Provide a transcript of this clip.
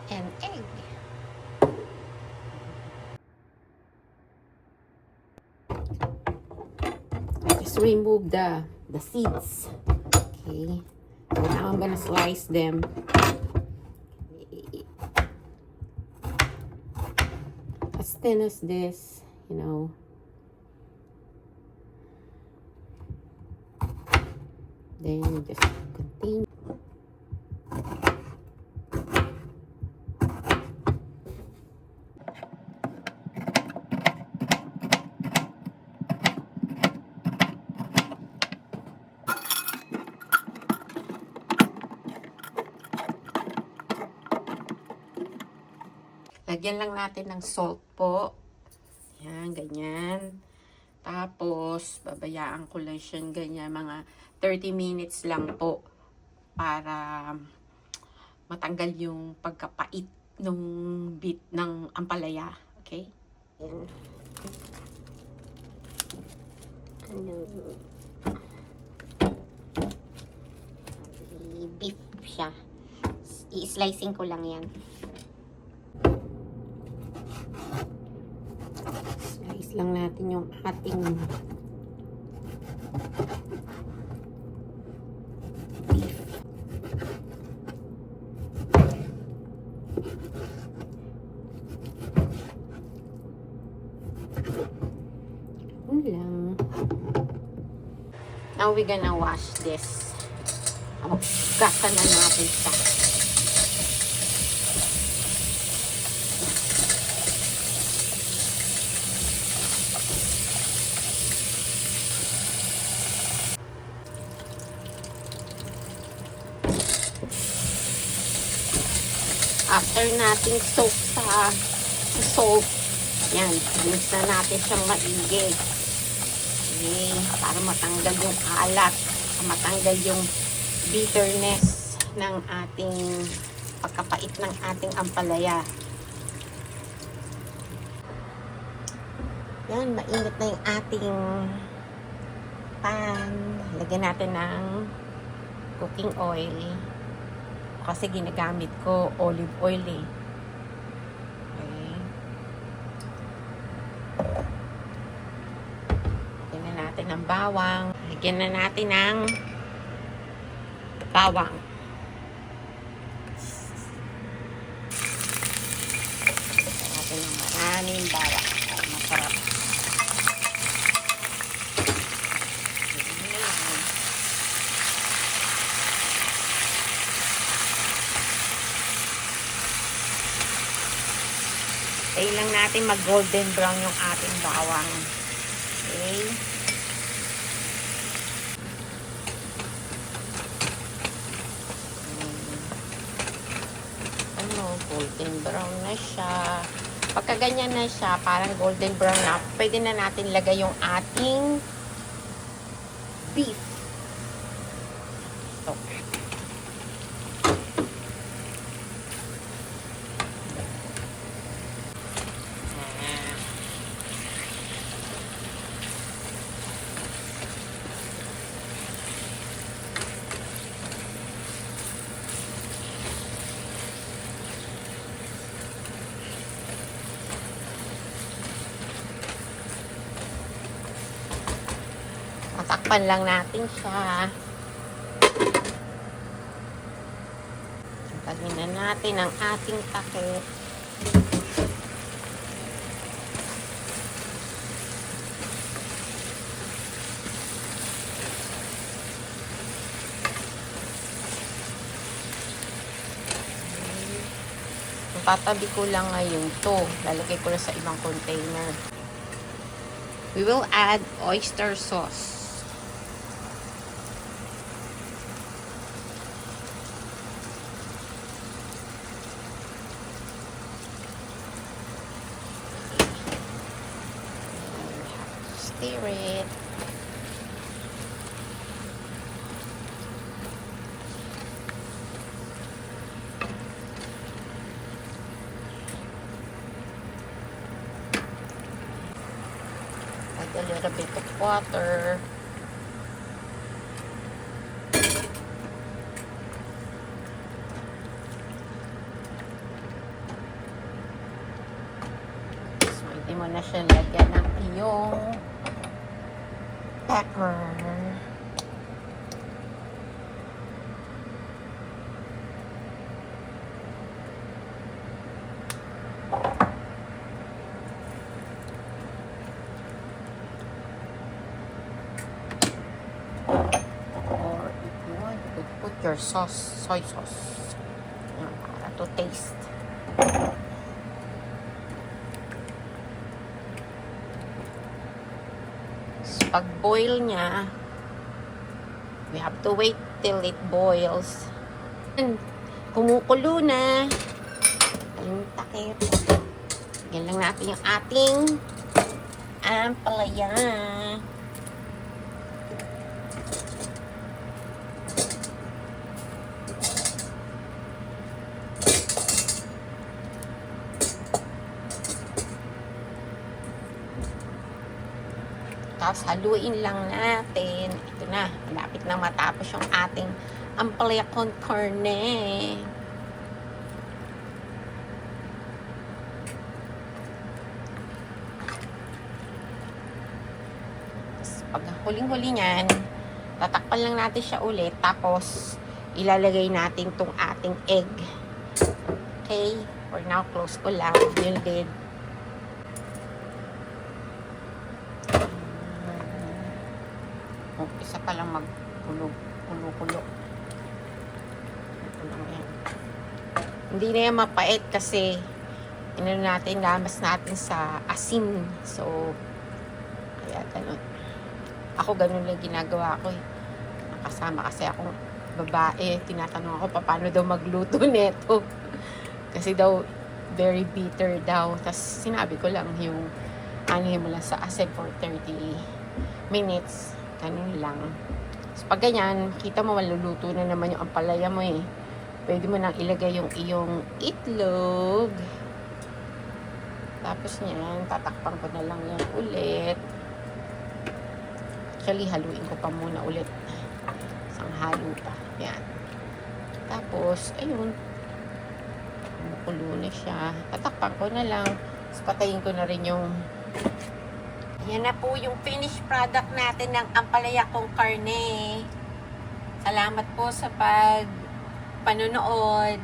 And egg. I just remove the seeds. Okay. So now I'm gonna slice them. As thin as this, you know. Then just continue. Lagyan lang natin ng salt po. Yan, ganyan. Tapos, babayaan ko lang siya ganyan, mga 30 minutes lang po para matanggal yung pagkapait ng bit ng ampalaya. Okay? Beef siya. I-slicing ko lang yan. Slice lang natin yung ating beef. Yun lang. Now we're gonna wash this. Gasa na natin siya. After nating soak sa salt, yan, mix na natin siyang maigi. Okay, para matanggal yung alat, matanggal yung bitterness ng ating pagkapait ng ating ampalaya. Yan, mainit na yung ating pan. Lagyan natin ng cooking oil. Kasi ginagamit ko olive oil eh. Okay. Lagyan na natin ng bawang. Lagyan na natin ng bawang. Lagyan natin ng maraming bawang. Masarap. Tayo lang natin mag golden brown yung ating bawang. Okay. Golden brown na siya. Pagka ganyan na siya, parang golden brown na, pwede na natin lagay yung ating beef. Ito. Takpan lang natin siya. Tanggalin na natin ang ating takip. Tatabi ko lang ngayon to. Lalagay ko na sa ibang container. We will add oyster sauce. Stir it. a little bit of water. So, hindi mo na siya lagyan ng iyong pepper. Or if you want, you could put your sauce, soy sauce. Yan, para to taste. So, pag boil niya, we have to wait till it boils. And, kumukulo na. Yung takip. Yan lang natin yung ating ampalaya. Tapos haluin lang natin. Ito na, malapit na matapos yung ating ampalaya con carne. Tapos pag huling-huli niyan, tatakpan lang natin siya ulit. Tapos ilalagay natin tong ating egg. Okay? For now, close ko lang yung lid. Isa pa lang magkulo-kulo. Hindi na yan mapait kasi lamas natin sa asin. So, kaya ganun. Ako ganun lang ginagawa ko eh. Nakasama kasi akong babae. Tinatanong ako paano daw magluto nito. Kasi daw, very bitter daw. Tapos sinabi ko lang yung anihin mo lang sa asin for 30 minutes. Ganun lang. So, pag ganyan, kita mo maluluto na naman yung ampalaya mo eh. Pwede mo nang ilagay yung iyong itlog. Tapos yan, tatakpan ko na lang yan ulit. Actually, haluin ko pa muna ulit. Isang halo pa. Yan. Tapos, ayun. Kumukulo na siya. Tatakpan ko na lang. Tapos patayin ko na rin yung yan na po yung finished product natin ng ampalaya con carne. Salamat po sa panonood.